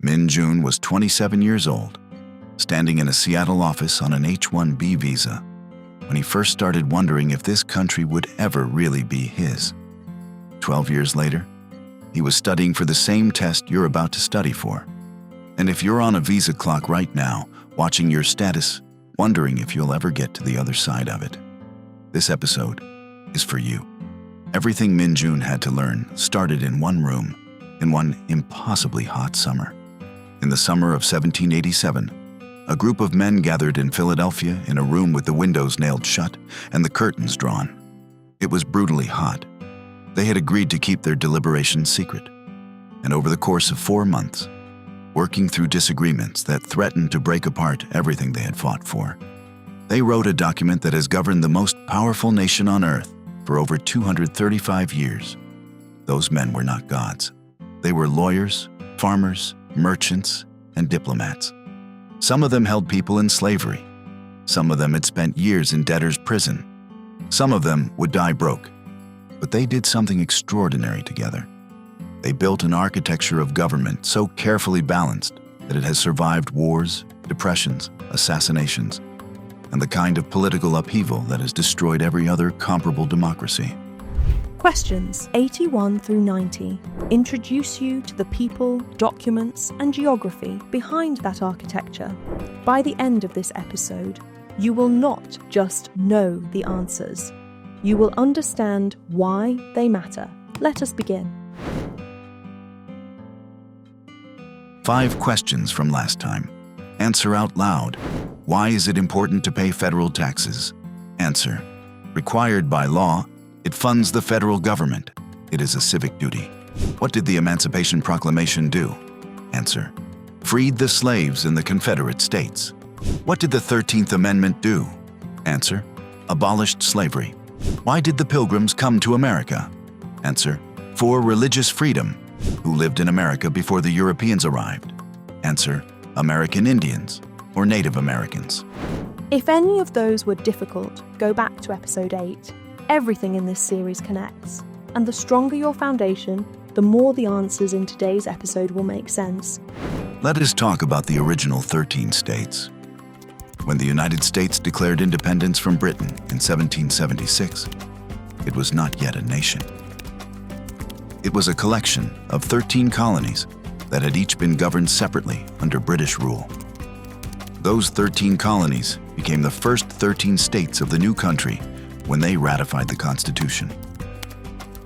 Min Jun was 27 years old, standing in a Seattle office on an H-1B visa, when he first started wondering if this country would ever really be his. 12 years later, he was studying for the same test you're about to study for. And if you're on a visa clock right now, watching your status, wondering if you'll ever get to the other side of it, this episode is for you. Everything Min Jun had to learn started in one room, in one impossibly hot summer. In the summer of 1787, a group of men gathered in Philadelphia in a room with the windows nailed shut and the curtains drawn. It was brutally hot. They had agreed to keep their deliberations secret, and over the course of 4 months, working through disagreements that threatened to break apart everything they had fought for, they wrote a document that has governed the most powerful nation on earth for over 235 years. Those men were not gods. They were lawyers, farmers, merchants, and diplomats. Some of them held people in slavery. Some of them had spent years in debtor's prison. Some of them would die broke. But they did something extraordinary together. They built an architecture of government so carefully balanced that it has survived wars, depressions, assassinations, and the kind of political upheaval that has destroyed every other comparable democracy. Questions 81 through 90 introduce you to the people, documents, and geography behind that architecture. By the end of this episode, you will not just know the answers. You will understand why they matter. Let us begin. 5 questions from last time. Answer out loud. Why is it important to pay federal taxes? Answer. Required by law, it funds the federal government. It is a civic duty. What did the Emancipation Proclamation do? Answer. Freed the slaves in the Confederate States. What did the 13th Amendment do? Answer. Abolished slavery. Why did the Pilgrims come to America? Answer. For religious freedom. Who lived in America before the Europeans arrived? Answer. American Indians or Native Americans. If any of those were difficult, go back to episode 8. Everything in this series connects, and the stronger your foundation, the more the answers in today's episode will make sense. Let us talk about the original 13 states. When the United States declared independence from Britain in 1776, it was not yet a nation. It was a collection of 13 colonies that had each been governed separately under British rule. Those 13 colonies became the first 13 states of the new country when they ratified the Constitution.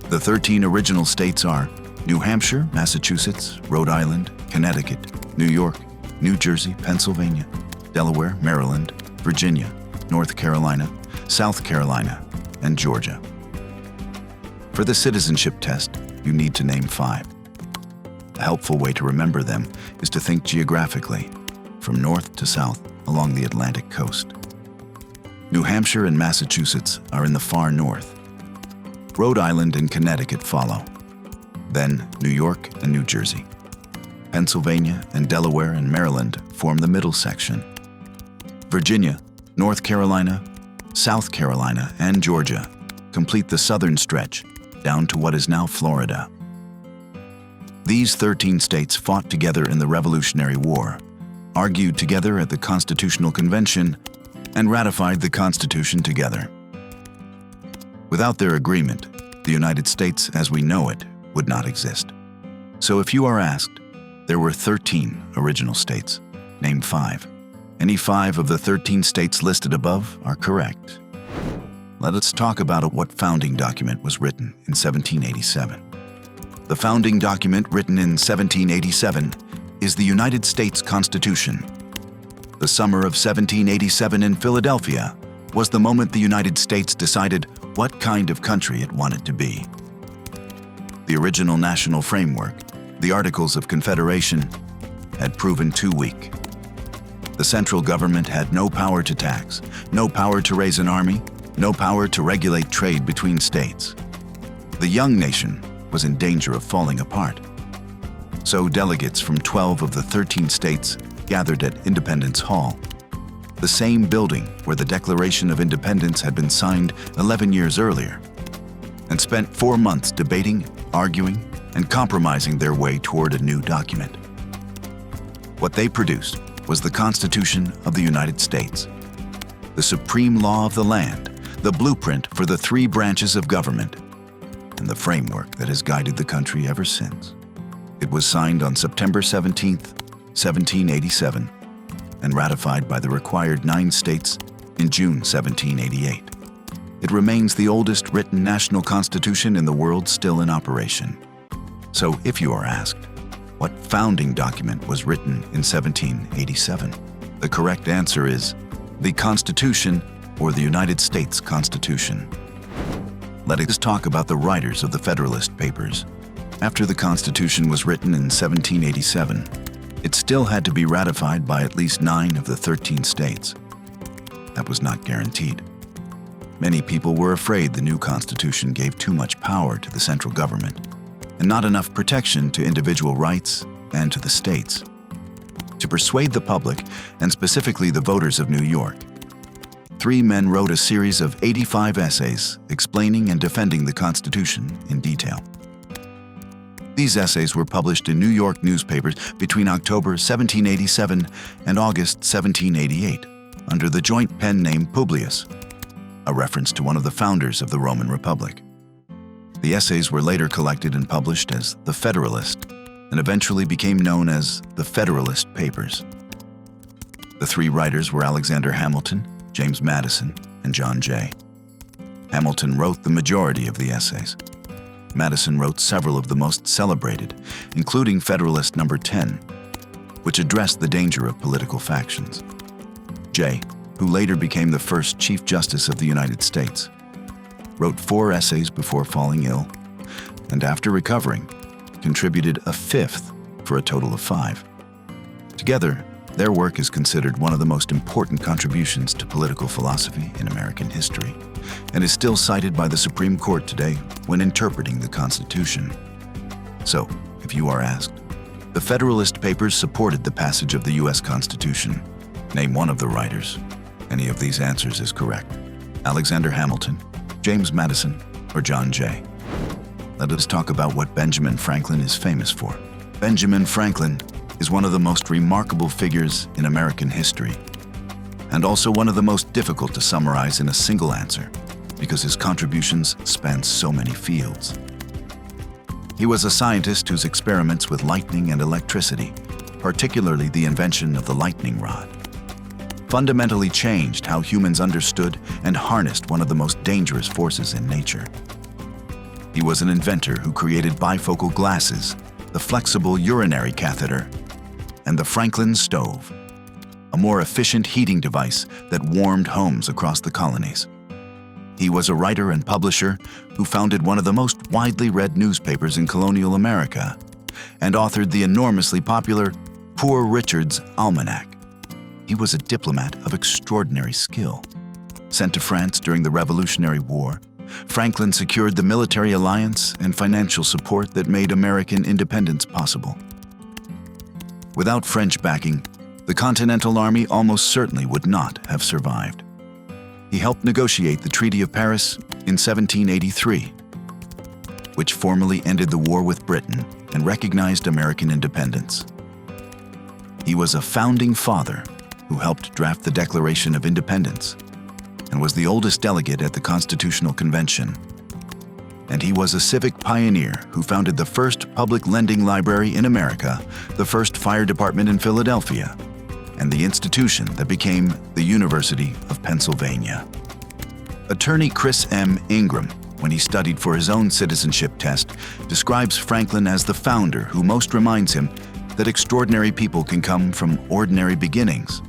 The 13 original states are New Hampshire, Massachusetts, Rhode Island, Connecticut, New York, New Jersey, Pennsylvania, Delaware, Maryland, Virginia, North Carolina, South Carolina, and Georgia. For the citizenship test, you need to name 5. A helpful way to remember them is to think geographically, from north to south along the Atlantic coast. New Hampshire and Massachusetts are in the far north. Rhode Island and Connecticut follow. Then New York and New Jersey. Pennsylvania and Delaware and Maryland form the middle section. Virginia, North Carolina, South Carolina, and Georgia complete the southern stretch down to what is now Florida. These 13 states fought together in the Revolutionary War, argued together at the Constitutional Convention, and ratified the Constitution together. Without their agreement, the United States as we know it would not exist. So if you are asked, there were 13 original states. Name 5. Any 5 of the 13 states listed above are correct. Let us talk about what founding document was written in 1787. The founding document written in 1787 is the United States Constitution. The summer of 1787 in Philadelphia was the moment the United States decided what kind of country it wanted to be. The original national framework, the Articles of Confederation, had proven too weak. The central government had no power to tax, no power to raise an army, no power to regulate trade between states. The young nation was in danger of falling apart. So delegates from 12 of the 13 states gathered at Independence Hall, the same building where the Declaration of Independence had been signed 11 years earlier, and spent 4 months debating, arguing, and compromising their way toward a new document. What they produced was the Constitution of the United States, the supreme law of the land, the blueprint for the three branches of government, and the framework that has guided the country ever since. It was signed on September 17, 1787, and ratified by the required 9 states in June 1788. It remains the oldest written national constitution in the world still in operation. So if you are asked, what founding document was written in 1787? The correct answer is the Constitution, or the United States Constitution. Let us talk about the writers of the Federalist Papers. After the Constitution was written in 1787, it still had to be ratified by at least 9 of the 13 states. That was not guaranteed. Many people were afraid the new Constitution gave too much power to the central government and not enough protection to individual rights and to the states. To persuade the public, and specifically the voters of New York, 3 men wrote a series of 85 essays explaining and defending the Constitution in detail. These essays were published in New York newspapers between October 1787 and August 1788 under the joint pen name Publius, a reference to one of the founders of the Roman Republic. The essays were later collected and published as the Federalist and eventually became known as the Federalist Papers. The 3 writers were Alexander Hamilton, James Madison, and John Jay. Hamilton wrote the majority of the essays. Madison wrote several of the most celebrated, including Federalist No. 10, which addressed the danger of political factions. Jay, who later became the first Chief Justice of the United States, wrote 4 essays before falling ill, and after recovering, contributed a 5th for a total of 5. Together, their work is considered one of the most important contributions to political philosophy in American history, and is still cited by the Supreme Court today when interpreting the Constitution. So, if you are asked, the Federalist Papers supported the passage of the U.S. Constitution. Name one of the writers. Any of these answers is correct. Alexander Hamilton, James Madison, or John Jay. Let us talk about what Benjamin Franklin is famous for. Benjamin Franklin is one of the most remarkable figures in American history, and also one of the most difficult to summarize in a single answer, because his contributions span so many fields. He was a scientist whose experiments with lightning and electricity, particularly the invention of the lightning rod, fundamentally changed how humans understood and harnessed one of the most dangerous forces in nature. He was an inventor who created bifocal glasses, the flexible urinary catheter, and the Franklin stove, a more efficient heating device that warmed homes across the colonies. He was a writer and publisher who founded one of the most widely read newspapers in colonial America and authored the enormously popular Poor Richard's Almanac. He was a diplomat of extraordinary skill. Sent to France during the Revolutionary War, Franklin secured the military alliance and financial support that made American independence possible. Without French backing, the Continental Army almost certainly would not have survived. He helped negotiate the Treaty of Paris in 1783, which formally ended the war with Britain and recognized American independence. He was a founding father who helped draft the Declaration of Independence and was the oldest delegate at the Constitutional Convention. And he was a civic pioneer who founded the first public lending library in America, the first fire department in Philadelphia, and the institution that became the University of Pennsylvania. Attorney Chris M. Ingram, when he studied for his own citizenship test, describes Franklin as the founder who most reminds him that extraordinary people can come from ordinary beginnings.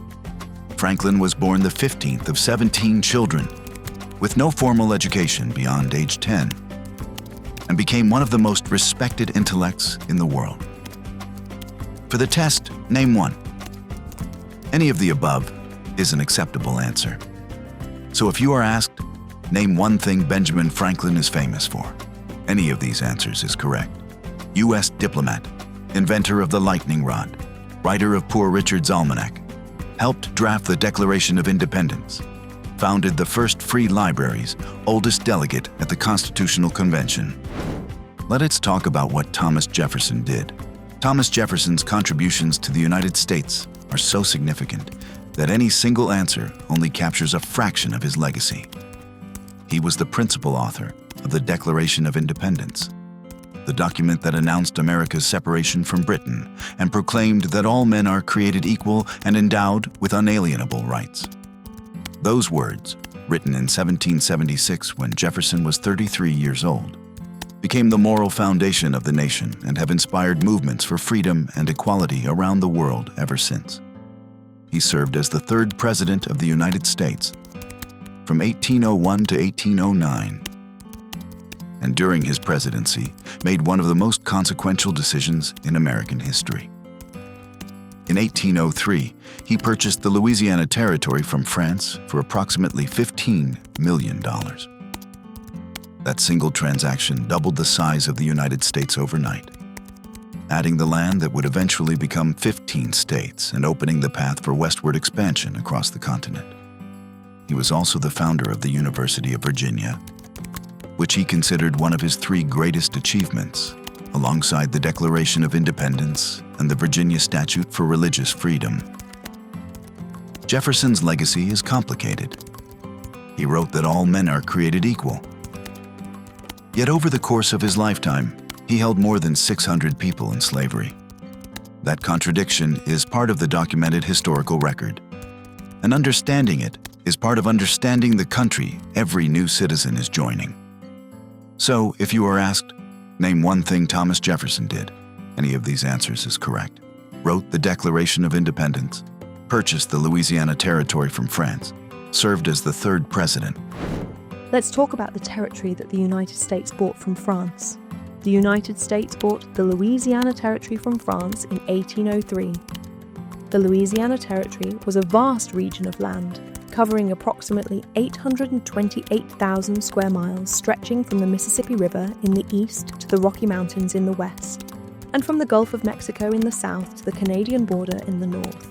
Franklin was born the 15th of 17 children, with no formal education beyond age 10, and became one of the most respected intellects in the world. For the test, name one. Any of the above is an acceptable answer. So if you are asked, name one thing Benjamin Franklin is famous for, any of these answers is correct. U.S. diplomat, inventor of the lightning rod, writer of Poor Richard's Almanac, helped draft the Declaration of Independence, founded the first free libraries, oldest delegate at the Constitutional Convention. Let us talk about what Thomas Jefferson did. Thomas Jefferson's contributions to the United States are so significant that any single answer only captures a fraction of his legacy. He was the principal author of the Declaration of Independence, the document that announced America's separation from Britain and proclaimed that all men are created equal and endowed with unalienable rights. Those words, written in 1776 when Jefferson was 33 years old, became the moral foundation of the nation and have inspired movements for freedom and equality around the world ever since. He served as the third President of the United States from 1801 to 1809, and during his presidency made one of the most consequential decisions in American history. In 1803, he purchased the Louisiana Territory from France for approximately $15 million. That single transaction doubled the size of the United States overnight, adding the land that would eventually become 15 states and opening the path for westward expansion across the continent. He was also the founder of the University of Virginia, which he considered one of his three greatest achievements, alongside the Declaration of Independence and the Virginia Statute for Religious Freedom. Jefferson's legacy is complicated. He wrote that all men are created equal. Yet over the course of his lifetime, he held more than 600 people in slavery. That contradiction is part of the documented historical record. And understanding it is part of understanding the country every new citizen is joining. So, if you are asked, name one thing Thomas Jefferson did, any of these answers is correct. Wrote the Declaration of Independence, purchased the Louisiana Territory from France, served as the third president. Let's talk about the territory that the United States bought from France. The United States bought the Louisiana Territory from France in 1803. The Louisiana Territory was a vast region of land, covering approximately 828,000 square miles, stretching from the Mississippi River in the east to the Rocky Mountains in the west, and from the Gulf of Mexico in the south to the Canadian border in the north.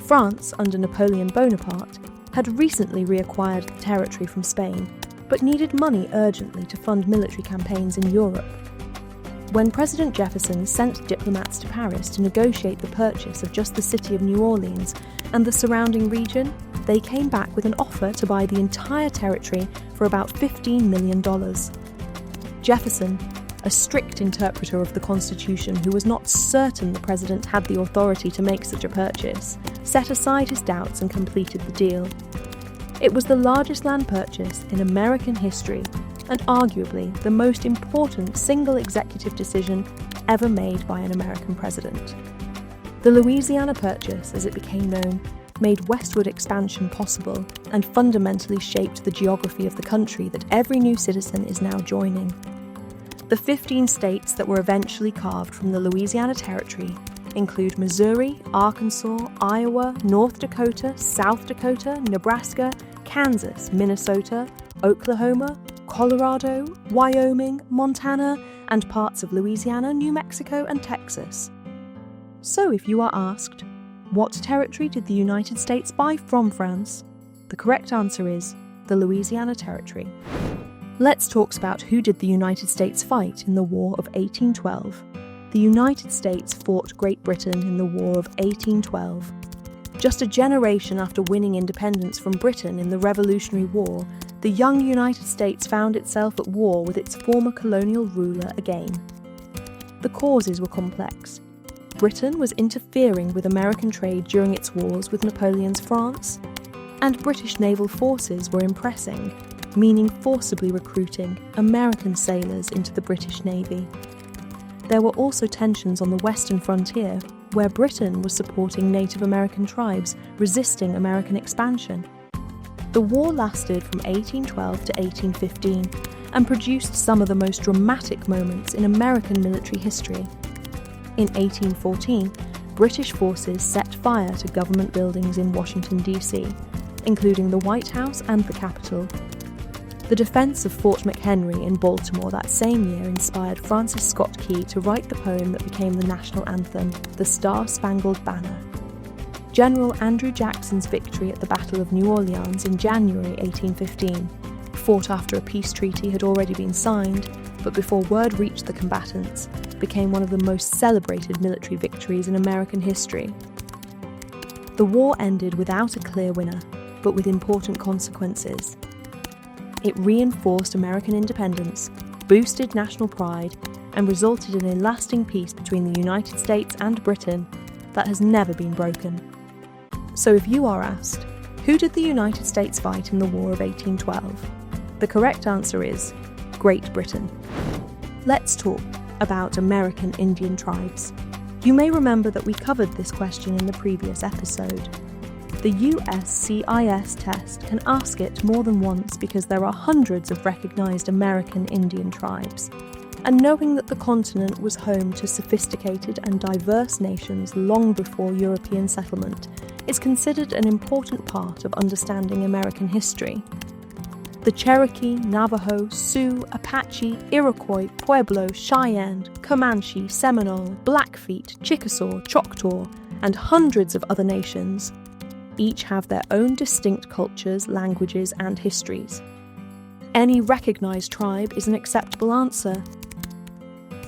France, under Napoleon Bonaparte, had recently reacquired the territory from Spain, but needed money urgently to fund military campaigns in Europe. When President Jefferson sent diplomats to Paris to negotiate the purchase of just the city of New Orleans and the surrounding region, they came back with an offer to buy the entire territory for about $15 million. Jefferson, a strict interpreter of the Constitution who was not certain the president had the authority to make such a purchase, set aside his doubts and completed the deal. It was the largest land purchase in American history and arguably the most important single executive decision ever made by an American president. The Louisiana Purchase, as it became known, made westward expansion possible and fundamentally shaped the geography of the country that every new citizen is now joining. The 15 states that were eventually carved from the Louisiana Territory include Missouri, Arkansas, Iowa, North Dakota, South Dakota, Nebraska, Kansas, Minnesota, Oklahoma, Colorado, Wyoming, Montana, and parts of Louisiana, New Mexico, and Texas. So if you are asked, what territory did the United States buy from France? The correct answer is the Louisiana Territory. Let's talk about who did the United States fight in the War of 1812. The United States fought Great Britain in the War of 1812. Just a generation after winning independence from Britain in the Revolutionary War, the young United States found itself at war with its former colonial ruler again. The causes were complex. Britain was interfering with American trade during its wars with Napoleon's France, and British naval forces were impressing, meaning forcibly recruiting American sailors into the British Navy. There were also tensions on the western frontier, where Britain was supporting Native American tribes resisting American expansion. The war lasted from 1812 to 1815 and produced some of the most dramatic moments in American military history. In 1814, British forces set fire to government buildings in Washington, D.C., including the White House and the Capitol. The defense of Fort McHenry in Baltimore that same year inspired Francis Scott Key to write the poem that became the national anthem, The Star-Spangled Banner. General Andrew Jackson's victory at the Battle of New Orleans in January 1815, fought after a peace treaty had already been signed, but before word reached the combatants, became one of the most celebrated military victories in American history. The war ended without a clear winner, but with important consequences. It reinforced American independence, boosted national pride, and resulted in a lasting peace between the United States and Britain that has never been broken. So if you are asked, who did the United States fight in the War of 1812? The correct answer is Great Britain. Let's talk about American Indian tribes. You may remember that we covered this question in the previous episode. The USCIS test can ask it more than once because there are hundreds of recognised American Indian tribes. And knowing that the continent was home to sophisticated and diverse nations long before European settlement is considered an important part of understanding American history. The Cherokee, Navajo, Sioux, Apache, Iroquois, Pueblo, Cheyenne, Comanche, Seminole, Blackfeet, Chickasaw, Choctaw, and hundreds of other nations each have their own distinct cultures, languages, and histories. Any recognised tribe is an acceptable answer.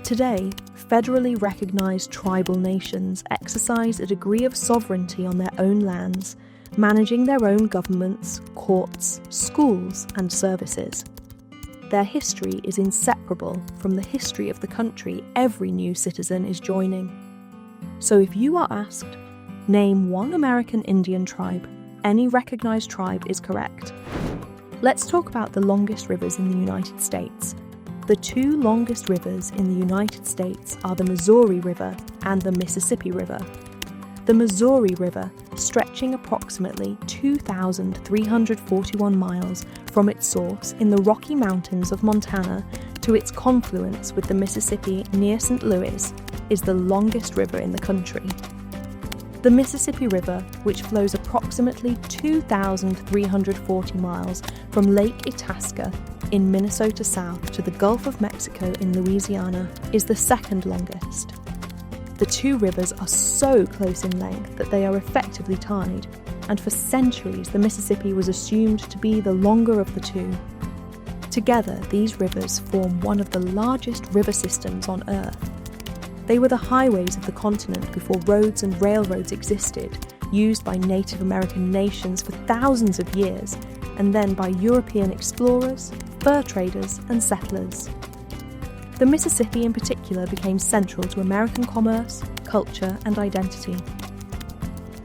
Today, federally recognised tribal nations exercise a degree of sovereignty on their own lands, managing their own governments, courts, schools, and services. Their history is inseparable from the history of the country every new citizen is joining. So if you are asked, name one American Indian tribe, any recognised tribe is correct. Let's talk about the longest rivers in the United States. The two longest rivers in the United States are the Missouri River and the Mississippi River. The Missouri River, stretching approximately 2,341 miles from its source in the Rocky Mountains of Montana to its confluence with the Mississippi near St. Louis, is the longest river in the country. The Mississippi River, which flows approximately 2,340 miles from Lake Itasca in Minnesota south to the Gulf of Mexico in Louisiana, is the second longest. The two rivers are so close in length that they are effectively tied, and for centuries the Mississippi was assumed to be the longer of the two. Together, these rivers form one of the largest river systems on Earth. They were the highways of the continent before roads and railroads existed, used by Native American nations for thousands of years, and then by European explorers, fur traders, and settlers. The Mississippi in particular became central to American commerce, culture, and identity.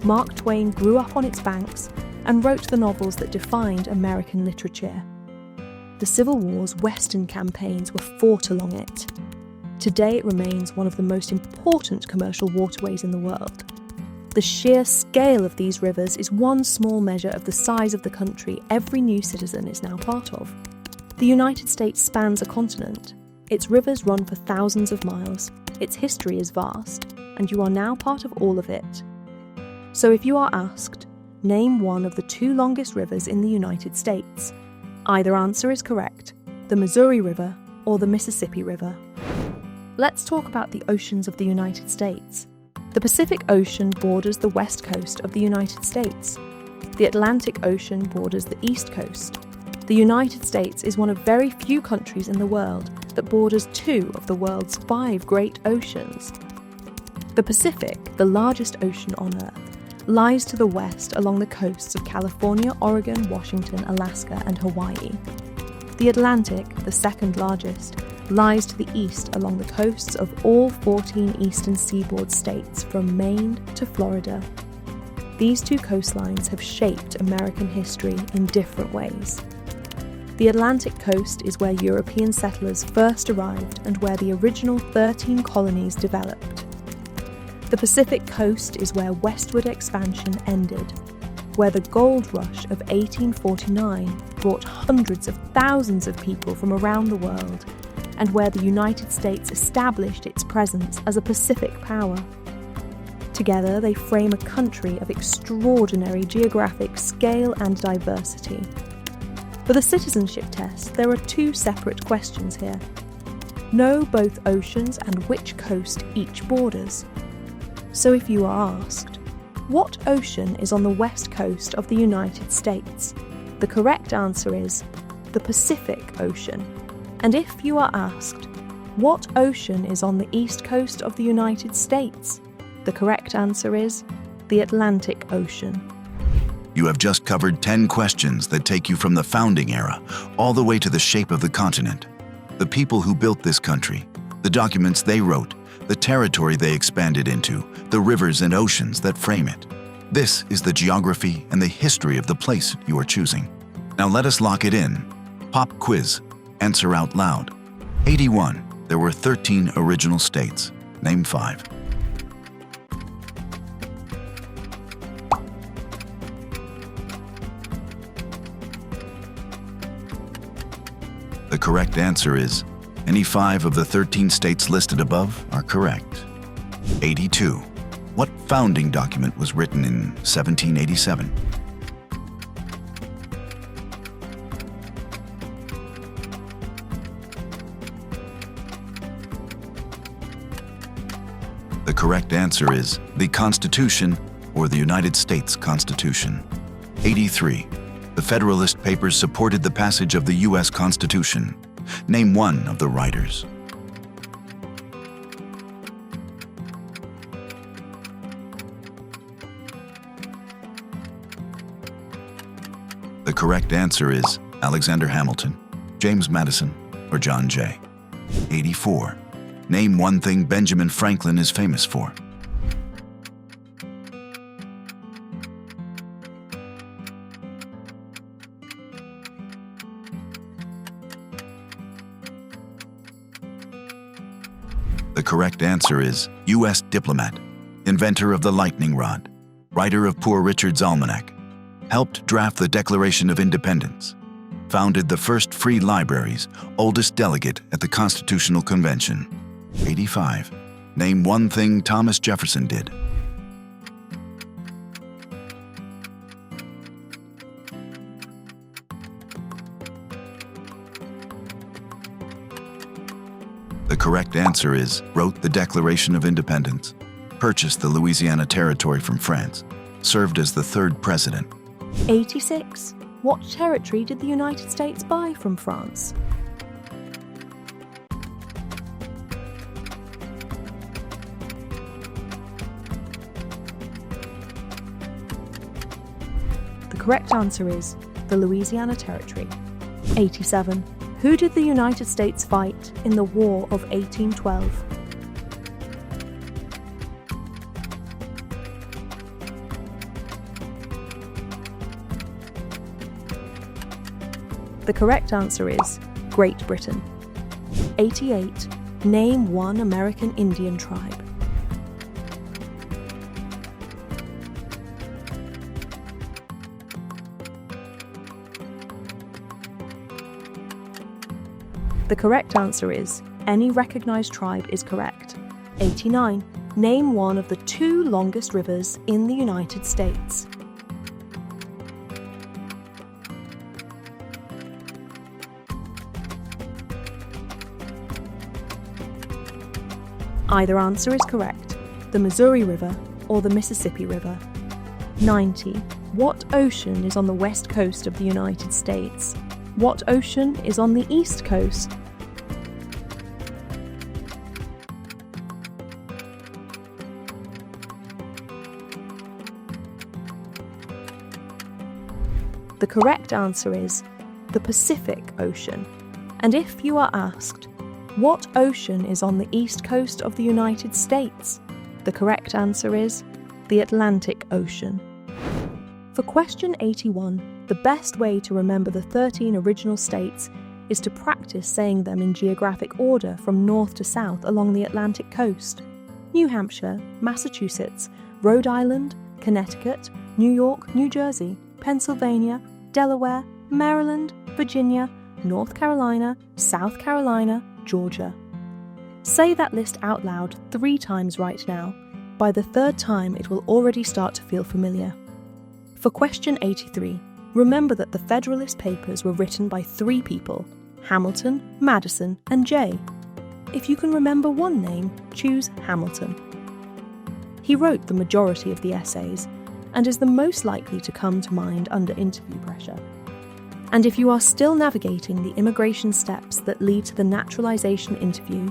Mark Twain grew up on its banks and wrote the novels that defined American literature. The Civil War's Western campaigns were fought along it. Today it remains one of the most important commercial waterways in the world. The sheer scale of these rivers is one small measure of the size of the country every new citizen is now part of. The United States spans a continent. Its rivers run for thousands of miles. Its history is vast, and you are now part of all of it. So if you are asked, name one of the two longest rivers in the United States, either answer is correct, the Missouri River or the Mississippi River. Let's talk about the oceans of the United States. The Pacific Ocean borders the west coast of the United States. The Atlantic Ocean borders the east coast. The United States is one of very few countries in the world that borders two of the world's 5 great oceans. The Pacific, the largest ocean on Earth, lies to the west along the coasts of California, Oregon, Washington, Alaska, and Hawaii. The Atlantic, the second largest, lies to the east along the coasts of all 14 eastern seaboard states from Maine to Florida. These two coastlines have shaped American history in different ways. The Atlantic coast is where European settlers first arrived and where the original 13 colonies developed. The Pacific coast is where westward expansion ended, where the gold rush of 1849 brought hundreds of thousands of people from around the world, and where the United States established its presence as a Pacific power. Together, they frame a country of extraordinary geographic scale and diversity. For the Citizenship Test, there are 2 separate questions here. Know both oceans and which coast each borders. So if you are asked, what ocean is on the west coast of the United States? The correct answer is the Pacific Ocean. And if you are asked, What ocean is on the east coast of the United States? The correct answer is the Atlantic Ocean. You have just covered 10 questions that take you from the founding era all the way to the shape of the continent, the people who built this country, the documents they wrote, the territory they expanded into, the rivers and oceans that frame it. This is the geography and the history of the place you are choosing. Now let us lock it in. Pop quiz. Answer out loud. 81. There were 13 original states. Name 5. The correct answer is any 5 of the 13 states listed above are correct. 82. What founding document was written in 1787? The correct answer is the Constitution, or the United States Constitution. 83. The Federalist Papers supported the passage of the U.S. Constitution. Name one of the writers. The correct answer is Alexander Hamilton, James Madison, or John Jay. 84. Name one thing Benjamin Franklin is famous for. The correct answer is U.S. diplomat, inventor of the lightning rod, writer of Poor Richard's Almanac, helped draft the Declaration of Independence, founded the first free libraries, oldest delegate at the Constitutional Convention. 85. Name one thing Thomas Jefferson did. The correct answer is wrote the Declaration of Independence, purchased the Louisiana Territory from France, served as the 3rd president. 86. What territory did the United States buy from France? The correct answer is the Louisiana Territory. 87. Who did the United States fight in the War of 1812? The correct answer is Great Britain. 88. Name one American Indian tribe. The correct answer is any recognized tribe is correct. 89. Name one of the 2 longest rivers in the United States. Either answer is correct, the Missouri River or the Mississippi River. 90. What ocean is on the west coast of the United States? What ocean is on the east coast? The correct answer is the Pacific Ocean. And if you are asked, what ocean is on the east coast of the United States? The correct answer is the Atlantic Ocean. For question 81, the best way to remember the 13 original states is to practice saying them in geographic order from north to south along the Atlantic coast. New Hampshire, Massachusetts, Rhode Island, Connecticut, New York, New Jersey, Pennsylvania, Delaware, Maryland, Virginia, North Carolina, South Carolina, Georgia. Say that list out loud 3 times right now. By the 3rd time, it will already start to feel familiar. For question 83, remember that the Federalist Papers were written by 3 people, Hamilton, Madison, and Jay. If you can remember one name, choose Hamilton. He wrote the majority of the essays and is the most likely to come to mind under interview pressure. And if you are still navigating the immigration steps that lead to the naturalization interview,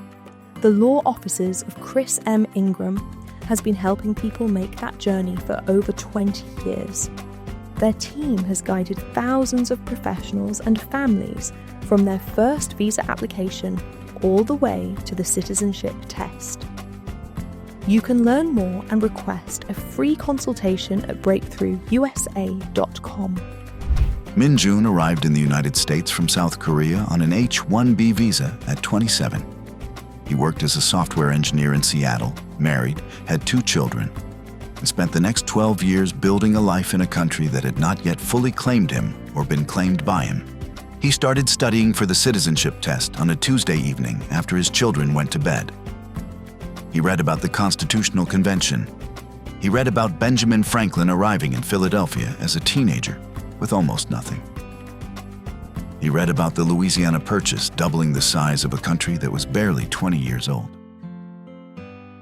The law offices of Chris M. Ingram has been helping people make that journey for over 20 years. Their team has guided thousands of professionals and families from their first visa application all the way to the Citizenship Test. You can learn more and request a free consultation at breakthroughusa.com. Min Jun arrived in the United States from South Korea on an H-1B visa at 27. He worked as a software engineer in Seattle, married, had 2 children, and spent the next 12 years building a life in a country that had not yet fully claimed him or been claimed by him. He started studying for the Citizenship Test on a Tuesday evening after his children went to bed. He read about the Constitutional Convention. He read about Benjamin Franklin arriving in Philadelphia as a teenager with almost nothing. He read about the Louisiana Purchase doubling the size of a country that was barely 20 years old.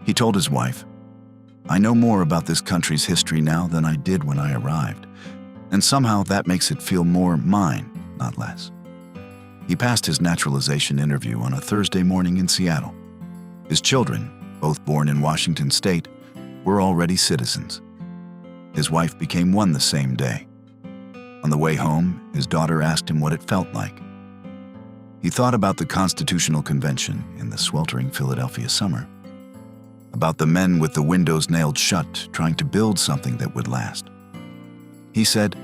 He told his wife, "I know more about this country's history now than I did when I arrived, and somehow that makes it feel more mine, not less." He passed his naturalization interview on a Thursday morning in Seattle. His children, both born in Washington State, were already citizens. His wife became one the same day. On the way home, his daughter asked him what it felt like. He thought about the Constitutional Convention in the sweltering Philadelphia summer, about the men with the windows nailed shut trying to build something that would last. He said,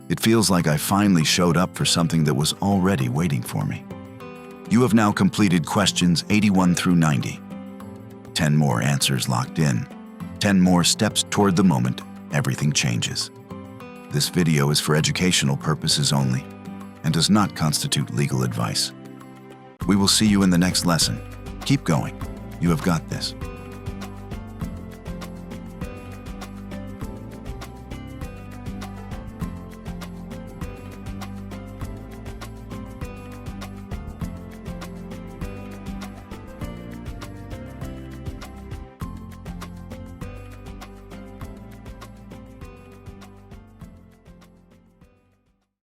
"It feels like I finally showed up for something that was already waiting for me." You have now completed questions 81 through 90. 10 more answers locked in. 10 more steps toward the moment everything changes. This video is for educational purposes only and does not constitute legal advice. We will see you in the next lesson. Keep going. You have got this.